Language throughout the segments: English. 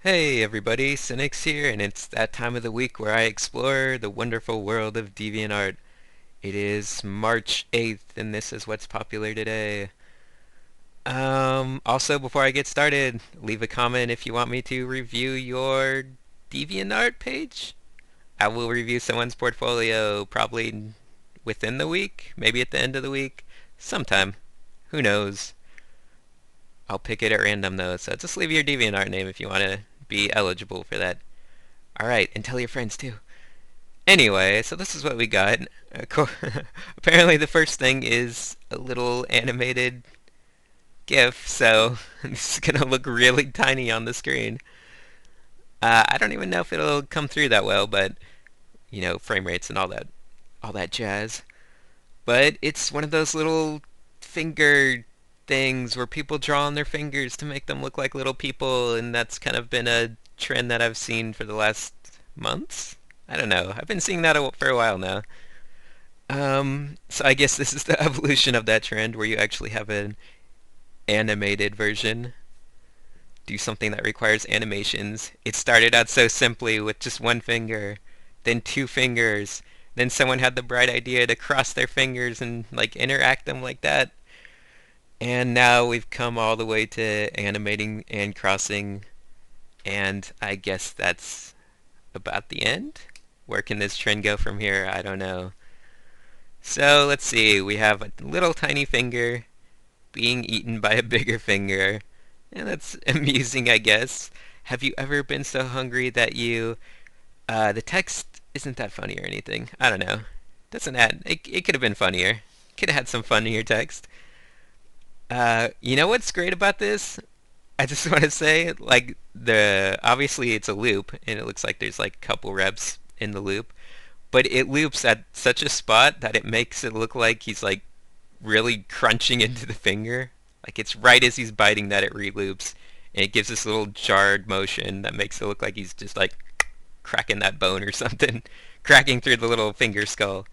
Hey everybody, Sinix here, and it's that time of the week where I explore the wonderful world of DeviantArt. It is March 8th, and this is what's popular today. Also, before I get started, leave a comment if you want me to review your DeviantArt page. I will review someone's portfolio probably within the week, maybe at the end of the week, sometime. Who knows? I'll pick it at random though, so just leave your DeviantArt name if you want to be eligible for that. Alright, and tell your friends too. Anyway, so this is what we got. Apparently the first thing is a little animated GIF, so this is gonna look really tiny on the screen. I don't even know if it'll come through that well, but frame rates and all that jazz. But it's one of those little finger things where people draw on their fingers to make them look like little people, and that's kind of been a trend that I've seen for the last months. I don't know. I've been seeing that for a while now. So I guess this is the evolution of that trend where you actually have an animated version, do something that requires animations. It started out so simply with just one finger, then two fingers, then someone had the bright idea to cross their fingers and like interact them like that. And now we've come all the way to animating and crossing, and I guess that's about the end. Where can this trend go from here? I don't know. So let's see. We have a little tiny finger being eaten by a bigger finger. And that's amusing, I guess. Have you ever been so hungry that the text isn't that funny or anything. I don't know. Doesn't add, it could have been funnier. Could have had some funnier text. You know what's great about this? I just want to say, like, obviously it's a loop, and it looks like there's like a couple reps in the loop, but it loops at such a spot that it makes it look like he's like really crunching into the finger. Like it's right as he's biting that it reloops, and it gives this little jarred motion that makes it look like he's just like cracking that bone or something, cracking through the little finger skull.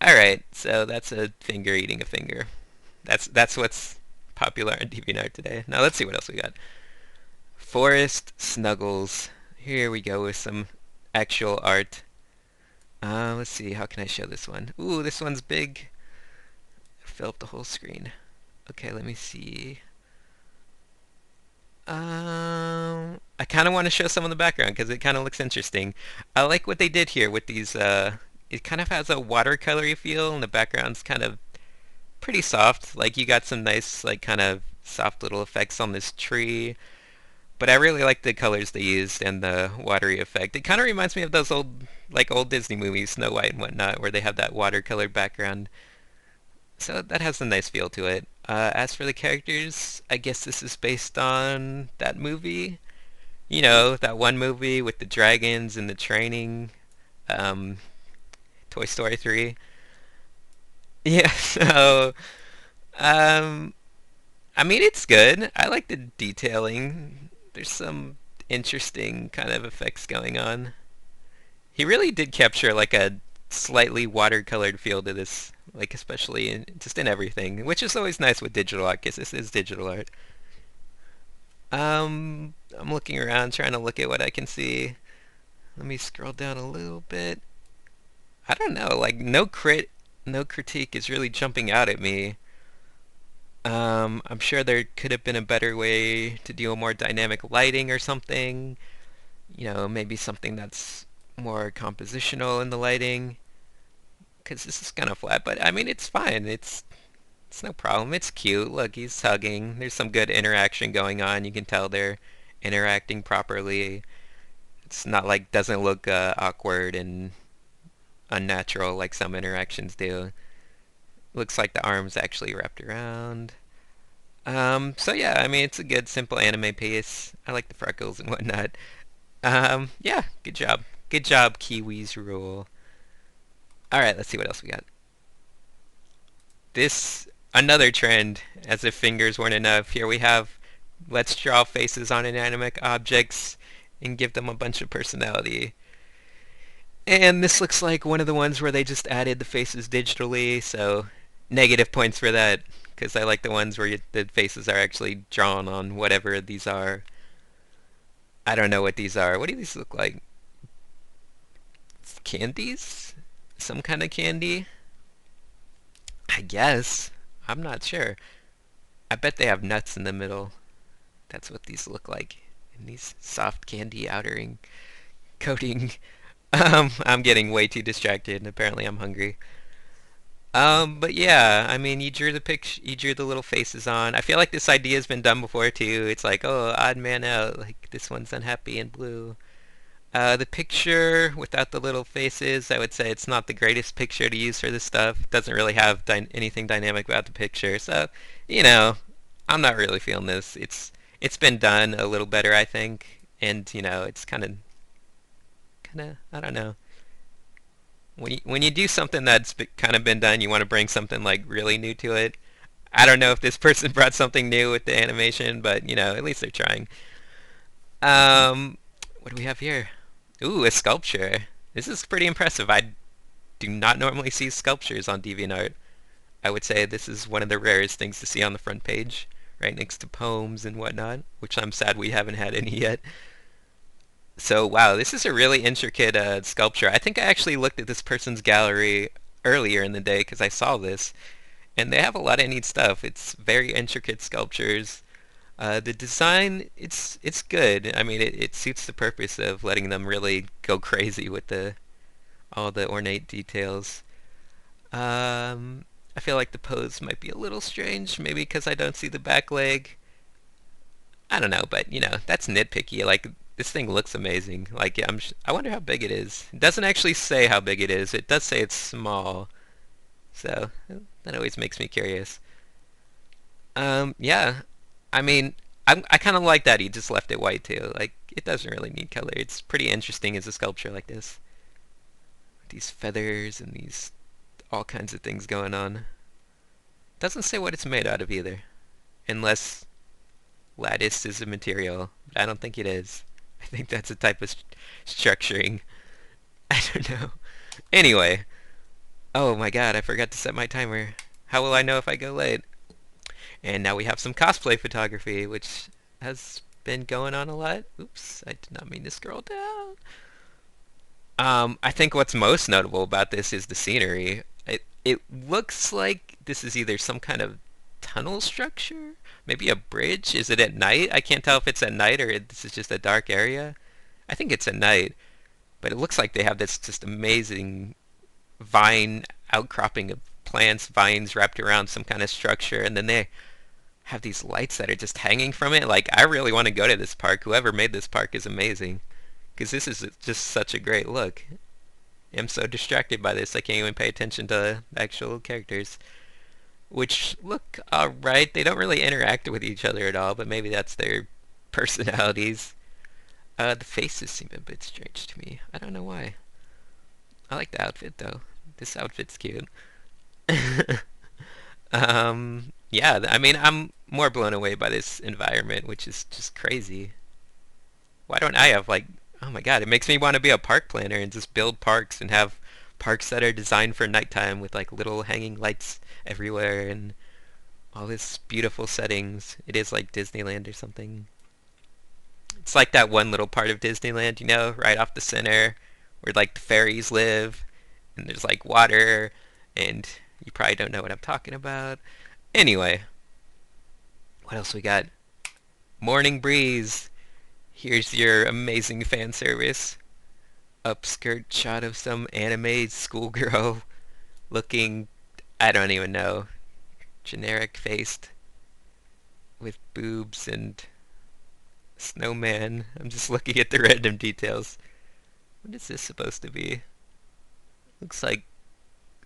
All right, so that's a finger eating a finger. That's what's popular on DeviantArt today. Now let's see what else we got. Forest Snuggles. Here we go with some actual art. Let's see, how can I show this one? Ooh, this one's big. Fill up the whole screen. Okay, let me see. I kind of want to show some of the background because it kind of looks interesting. I like what they did here with these. It kind of has a watercolory feel, and the background's kind of pretty soft. Like you got some nice, like kind of soft little effects on this tree. But I really like the colors they used and the watery effect. It kind of reminds me of those old Disney movies, Snow White and whatnot, where they have that watercolored background. So that has a nice feel to it. As for the characters, I guess this is based on that movie. You know, that one movie with the dragons and the training. Um, Toy Story 3. Yeah, so, um, I mean, it's good. I like the detailing. There's some interesting kind of effects going on. He really did capture like a slightly watercolored feel to this, like especially just in everything, which is always nice with digital art because this is digital art. I'm looking around trying to look at what I can see. Let me scroll down a little bit. I don't know, like no critique is really jumping out at me. I'm sure there could have been a better way to do a more dynamic lighting or something. Maybe something that's more compositional in the lighting. Because this is kind of flat, but I mean, it's fine. It's no problem. It's cute. Look, he's hugging. There's some good interaction going on. You can tell they're interacting properly. It's not like doesn't look awkward and unnatural like some interactions do. Looks like the arm's actually wrapped around. So yeah, I mean, it's a good, simple anime piece. I like the freckles and whatnot. Yeah, good job. Good job, Kiwis rule. Alright, let's see what else we got. This, another trend, as if fingers weren't enough. Here we have, let's draw faces on inanimate objects and give them a bunch of personality. And this looks like one of the ones where they just added the faces digitally, so negative points for that, because I like the ones where the faces are actually drawn on whatever these are. I don't know what these are. What do these look like? Candies? Some kind of candy? I guess. I'm not sure. I bet they have nuts in the middle. That's what these look like. And these soft candy outering coating. I'm getting way too distracted, and apparently I'm hungry. But yeah, I mean, you drew the little faces on. I feel like this idea has been done before too. It's like, oh, odd man out. Like this one's unhappy and blue. The picture without the little faces, I would say it's not the greatest picture to use for this stuff. It doesn't really have anything dynamic about the picture. So, you know, I'm not really feeling this. It's been done a little better, I think, and it's kind of I don't know. When you do something that's kind of been done, you want to bring something like really new to it. I don't know if this person brought something new with the animation, but at least they're trying. What do we have here? Ooh, a sculpture. This is pretty impressive. I do not normally see sculptures on DeviantArt. I would say this is one of the rarest things to see on the front page, right next to poems and whatnot, which I'm sad we haven't had any yet. So, wow, this is a really intricate sculpture. I think I actually looked at this person's gallery earlier in the day because I saw this, and they have a lot of neat stuff. It's very intricate sculptures. The design, it's good. I mean, it suits the purpose of letting them really go crazy with the all the ornate details. I feel like the pose might be a little strange, maybe because I don't see the back leg. I don't know, but that's nitpicky. Like this thing looks amazing. Like I wonder how big it is. It doesn't actually say how big it is. It does say it's small, so that always makes me curious. Yeah, I mean, I kind of like that he just left it white too. Like it doesn't really need color. It's pretty interesting as a sculpture like this. These feathers and these all kinds of things going on. Doesn't say what it's made out of either, unless lattice is a material. But I don't think it is. I think that's a type of structuring. I don't know. Anyway, oh my god, I forgot to set my timer. How will I know if I go late? And now we have some cosplay photography, which has been going on a lot. Oops, I did not mean to scroll down. I think what's most notable about this is the scenery. It looks like this is either some kind of tunnel structure, maybe a bridge. Is it at night? I can't tell if it's at night or this is just a dark area. I think it's at night, but it looks like they have this just amazing vine outcropping of plants, vines wrapped around some kind of structure, and then they have these lights that are just hanging from it. Like, I really want to go to this park. Whoever made this park is amazing, because this is just such a great look. I'm so distracted by this, I can't even pay attention to the actual characters, which look alright. They don't really interact with each other at all, but maybe that's their personalities. The faces seem a bit strange to me. I don't know why. I like the outfit, though. This outfit's cute. Yeah, I mean, I'm more blown away by this environment, which is just crazy. Why don't I have, like, oh my god, it makes me want to be a park planner and just build parks and have parks that are designed for nighttime with, like, little hanging lights everywhere and all this beautiful settings. It is like Disneyland or something. It's like that one little part of Disneyland, right off the center where, like, the fairies live and there's, like, water and you probably don't know what I'm talking about. Anyway, what else we got? Morning breeze. Here's your amazing fan service. Upskirt shot of some anime schoolgirl looking, I don't even know, generic faced with boobs and snowman. I'm just looking at the random details. What is this supposed to be? Looks like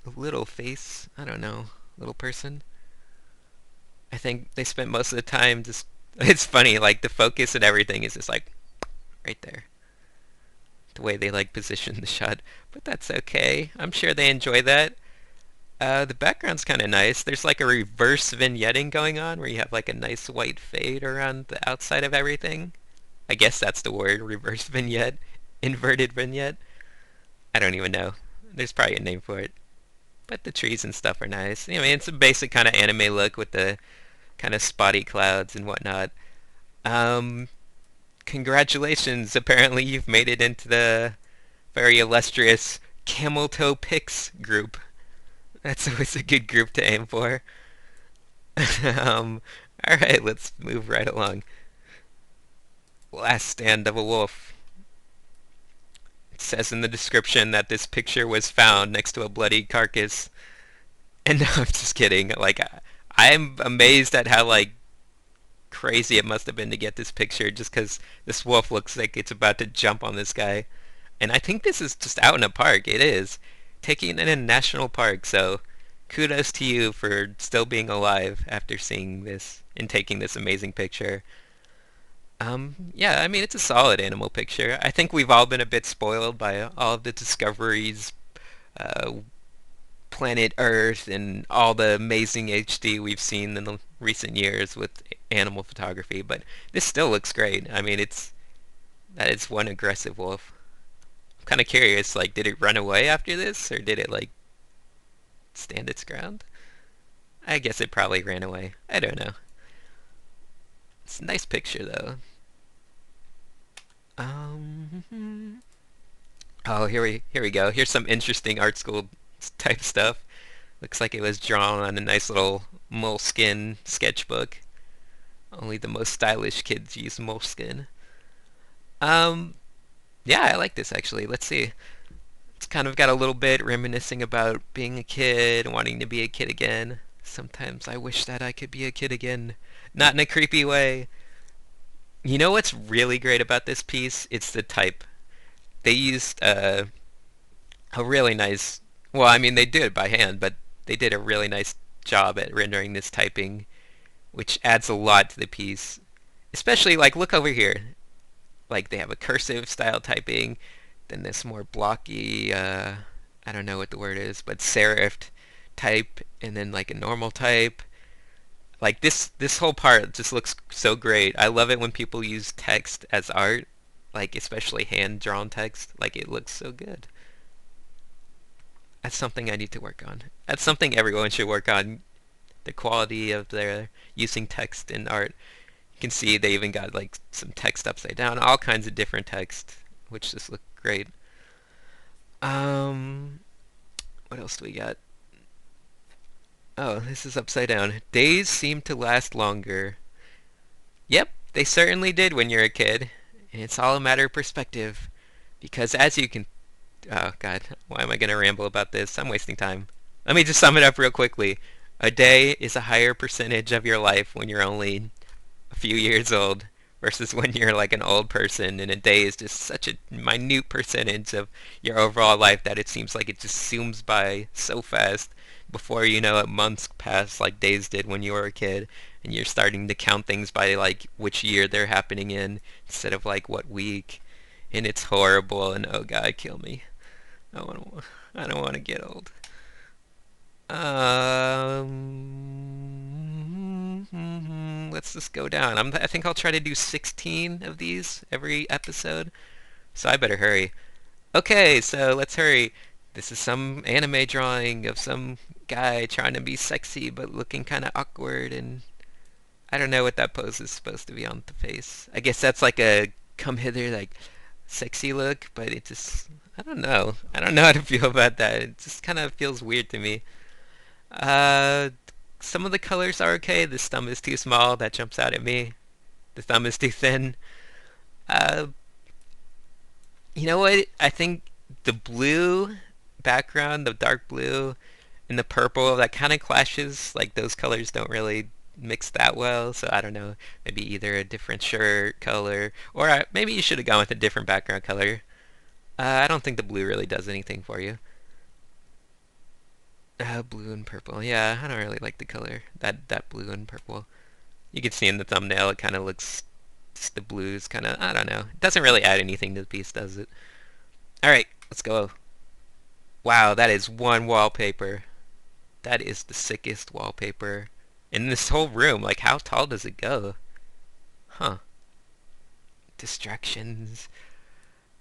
a little face. I don't know. Little person. I think they spent most of the time just. It's funny, like the focus and everything is just like right there. The way they like position the shot, but that's okay. I'm sure they enjoy that. The background's kind of nice. There's like a reverse vignetting going on where you have like a nice white fade around the outside of everything. I guess that's the word, reverse vignette, inverted vignette. I don't even know. There's probably a name for it. But the trees and stuff are nice. I mean, it's a basic kind of anime look with the kind of spotty clouds and whatnot. Um, Congratulations! Apparently you've made it into the very illustrious Camel Toe Picks group. That's always a good group to aim for. um, alright, let's move right along. Last Stand of a Wolf. It says in the description that this picture was found next to a bloody carcass. And no, I'm just kidding. Like, I'm amazed at how, like, crazy it must have been to get this picture just because this wolf looks like it's about to jump on this guy. And I think this is just out in a park. It is. Taking it in a national park, so kudos to you for still being alive after seeing this and taking this amazing picture. Yeah, I mean, it's a solid animal picture. I think we've all been a bit spoiled by all of the discoveries, uh, planet Earth, and all the amazing HD we've seen in the recent years with animal photography, but this still looks great. I mean, that is one aggressive wolf. I'm kind of curious, like, did it run away after this, or did it, like, stand its ground? I guess it probably ran away. I don't know. It's a nice picture, though. Um, oh, here we go. Here's some interesting art school type stuff. Looks like it was drawn on a nice little moleskin sketchbook. Only the most stylish kids use moleskin. Um, yeah, I like this actually. Let's see. It's kind of got a little bit reminiscing about being a kid, wanting to be a kid again. Sometimes I wish that I could be a kid again. Not in a creepy way. You know what's really great about this piece? It's the type. They used a really nice. Well, I mean, they did it by hand, but they did a really nice job at rendering this typing, which adds a lot to the piece. Especially, like, look over here. Like, they have a cursive style typing, then this more blocky, I don't know what the word is, but serifed type, and then like a normal type. Like this whole part just looks so great. I love it when people use text as art, like especially hand drawn text. Like it looks so good. That's something I need to work on. That's something everyone should work on. The quality of their using text in art. You can see they even got like some text upside down, all kinds of different text, which just look great. Um, what else do we got? Oh, this is upside down. Days seem to last longer. Yep, they certainly did when you're a kid. And it's all a matter of perspective. Because as you can... Oh, God. Why am I going to ramble about this? I'm wasting time. Let me just sum it up real quickly. A day is a higher percentage of your life when you're only a few years old versus when you're like an old person, and a day is just such a minute percentage of your overall life that it seems like it just zooms by so fast. Before you know it, months pass like days did when you were a kid, and you're starting to count things by like which year they're happening in instead of like what week. And it's horrible, and oh God, kill me. I don't want to get old. Let's just go down. I think I'll try to do 16 of these every episode, so I better hurry. Okay, so let's hurry. This is some anime drawing of some guy trying to be sexy but looking kind of awkward, and I don't know what that pose is supposed to be on the face. I guess that's like a come hither, like sexy look, but it just, I don't know. I don't know how to feel about that. It just kind of feels weird to me. Uh, some of the colors are okay. This thumb is too small. That jumps out at me. The thumb is too thin. Uh, you know what? I think the blue background, the dark blue, and the purple, that kind of clashes. Like those colors don't really mix that well. So I don't know. Maybe either a different shirt color, or maybe you should have gone with a different background color. I don't think the blue really does anything for you. Blue and purple. Yeah, I don't really like the color. That blue and purple. You can see in the thumbnail, it kind of looks, just the blues kind of, I don't know. It doesn't really add anything to the piece, does it? Alright, let's go. Wow, that is one wallpaper. That is the sickest wallpaper in this whole room. Like, how tall does it go? Huh. Distractions.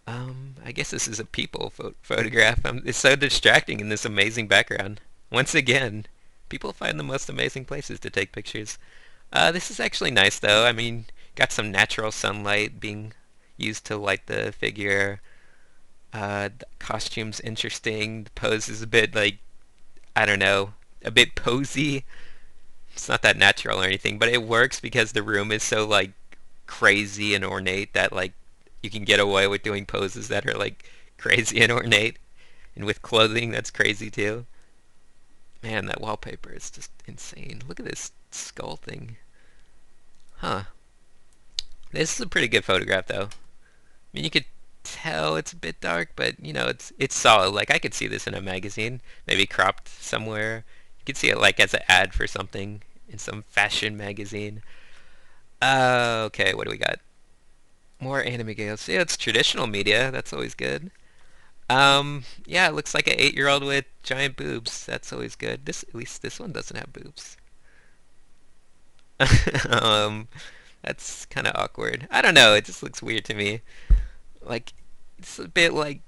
I guess this is a people photograph. It's so distracting in this amazing background. Once again, people find the most amazing places to take pictures. This is actually nice though. I mean, Got some natural sunlight being used to light the figure. The costume's interesting. The pose is a bit like, I don't know, a bit posy. It's not that natural or anything, but it works because the room is so like crazy and ornate that like you can get away with doing poses that are like crazy and ornate, and with clothing that's crazy too. Man, that wallpaper is just insane. Look at this skull thing. Huh. This is a pretty good photograph though. I mean, you could tell it's a bit dark, but you know, it's solid. Like I could see this in a magazine, maybe cropped somewhere. You could see it like as an ad for something in some fashion magazine. Okay, what do we got? More anime gales. Yeah, it's traditional media. That's always good. Yeah, it looks like an 8-year-old with giant boobs. That's always good. This, at least this one doesn't have boobs. um, that's kind of awkward. I don't know. It just looks weird to me. Like, it's a bit like,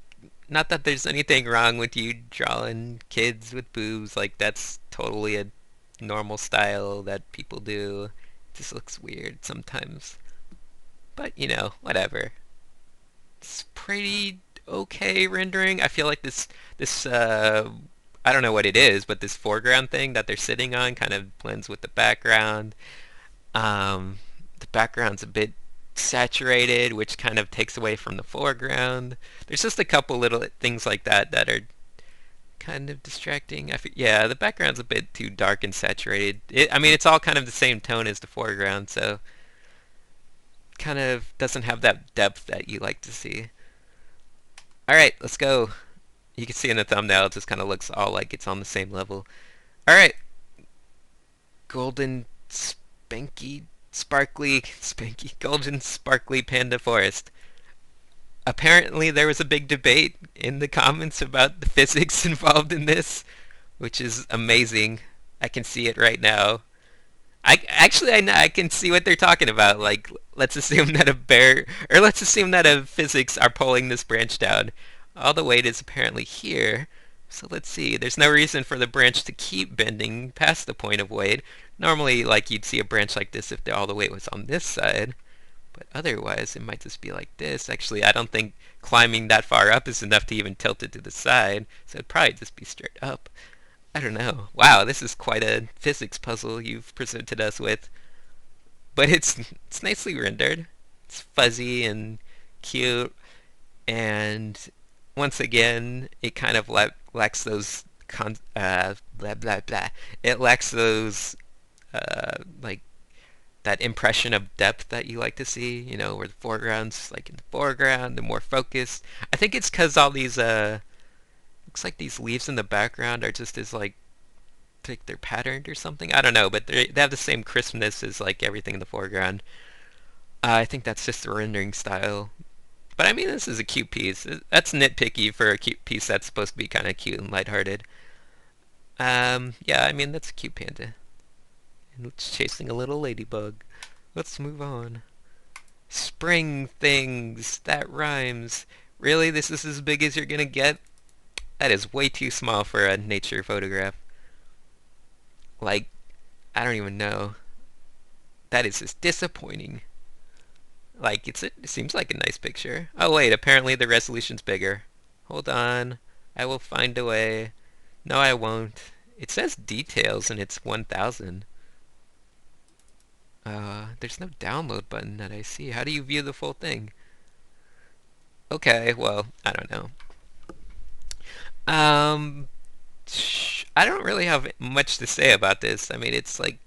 not that there's anything wrong with you drawing kids with boobs. Like, that's totally a normal style that people do. It just looks weird sometimes. But, you know, whatever. It's pretty okay rendering. I feel like this I don't know what it is, but this foreground thing that they're sitting on kind of blends with the background. The background's a bit saturated, which kind of takes away from the foreground. There's just a couple little things like that that are kind of distracting. Yeah, the background's a bit too dark and saturated. I mean, it's all kind of the same tone as the foreground, so kind of doesn't have that depth that you like to see. All right, let's go. You can see in the thumbnail, it just kind of looks all like it's on the same level. All right, golden spanky sparkly spanky golden sparkly panda forest. Apparently, there was a big debate in the comments about the physics involved in this, which is amazing. I can see it right now. I can see what they're talking about. Like, let's assume that a bear, or let's assume that a physics are pulling this branch down. All the weight is apparently here. So let's see. There's no reason for the branch to keep bending past the point of weight. Normally, like you'd see a branch like this if all the weight was on this side. But otherwise, it might just be like this. Actually, I don't think climbing that far up is enough to even tilt it to the side. So it'd probably just be straight up. I don't know. Wow, this is quite a physics puzzle you've presented us with. But it's nicely rendered. It's fuzzy and cute, and once again, it kind of lacks those blah blah blah. It lacks those like that impression of depth that you like to see. You know, where the foreground's like in the foreground, the more focused. I think it's because all these looks like these leaves in the background are just as like they're patterned or something. I don't know, but they have the same crispness as like everything in the foreground. I think that's just the rendering style. But I mean, this is a cute piece. That's nitpicky for a cute piece that's supposed to be kind of cute and lighthearted. Yeah, I mean, that's a cute panda. And it's chasing a little ladybug. Let's move on. Spring things. That rhymes. Really? This is as big as you're gonna get? That is way too small for a nature photograph. Like, I don't even know. That is just disappointing. Like, it seems like a nice picture. Oh wait, apparently the resolution's bigger. Hold on. I will find a way. No, I won't. It says details and it's 1000. There's no download button that I see. How do you view the full thing? Okay, well, I don't know. Um, I don't really have much to say about this. I mean, it's like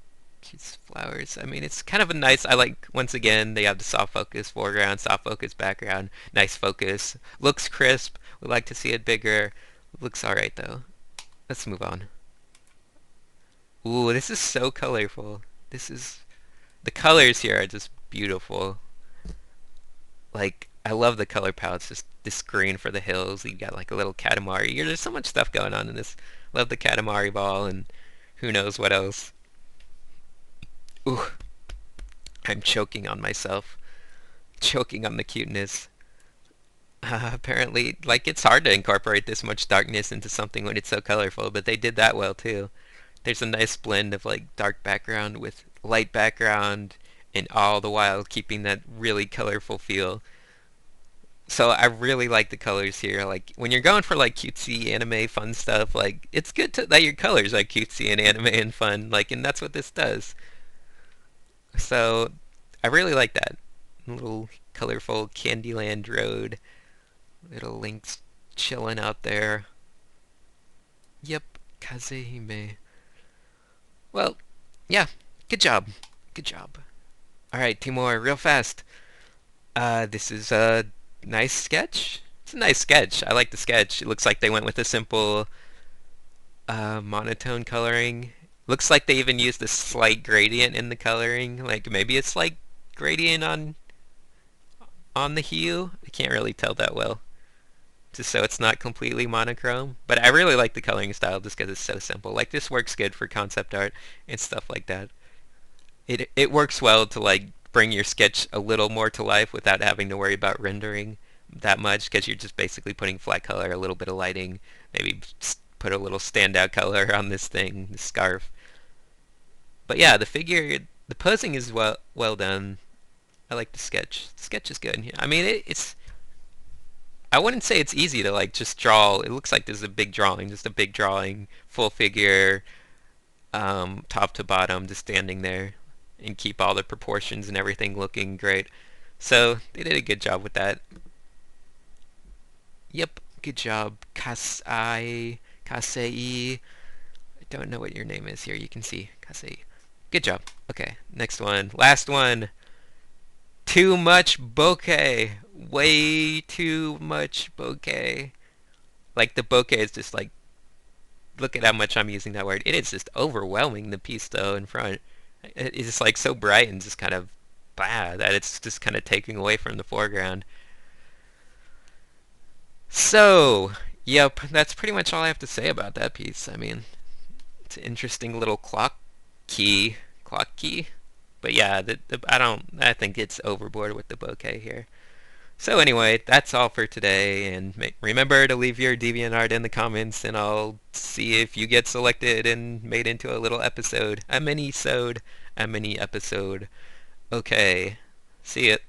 it's flowers. I mean, it's kind of a nice. I like once again they have the soft focus foreground, soft focus background, nice focus. Looks crisp. Would like to see it bigger. Looks all right though. Let's move on. Ooh, this is so colorful. This is the colors here are just beautiful. Like I love the color palettes. Just this green for the hills. You got like a little Katamari. There's so much stuff going on in this. Love the Katamari ball and who knows what else. Ooh, I'm choking on myself. Choking on the cuteness. Apparently, like it's hard to incorporate this much darkness into something when it's so colorful, but they did that well too. There's a nice blend of like dark background with light background, and all the while keeping that really colorful feel. So I really like the colors here. Like when you're going for like cutesy anime fun stuff, like it's good that your colors are cutesy and anime and fun. Like, and that's what this does. So I really like that little colorful Candyland Road. Little Link's chilling out there. Yep, Kazehime. Well, yeah, good job. Good job. Alright, Timur, real fast. This is a nice sketch. It's a nice sketch. I like the sketch. It looks like they went with a simple monotone coloring. Looks like they even used a slight gradient in the coloring. Like maybe it's like gradient on the hue. I can't really tell that well. Just so it's not completely monochrome. But I really like the coloring style just because it's so simple. Like this works good for concept art and stuff like that. It works well to like bring your sketch a little more to life without having to worry about rendering that much because you're just basically putting flat color, a little bit of lighting, maybe put a little standout color on this thing, the scarf. But yeah, the figure, the posing is well done. I like the sketch. The sketch is good. I mean, it's. I wouldn't say it's easy to like just draw. It looks like there's a big drawing, just a big drawing, full figure, top to bottom, just standing there, and keep all the proportions and everything looking great. So they did a good job with that. Yep, good job, Kasei. I don't know what your name is here. You can see Kasei. Good job. Okay, next one, last one. Too much bouquet. Way too much bouquet. Like the bouquet is just like, look at how much I'm using that word. It is just overwhelming the piece though in front. It's just like so bright and just kind of blah that it's just kind of taking away from the foreground. So, yep, that's pretty much all I have to say about that piece. I mean, it's an interesting little clock key. But yeah, I think it's overboard with the bouquet here. So anyway, that's all for today, and remember to leave your DeviantArt in the comments, and I'll see if you get selected and made into a little episode, a mini episode. Okay, see it.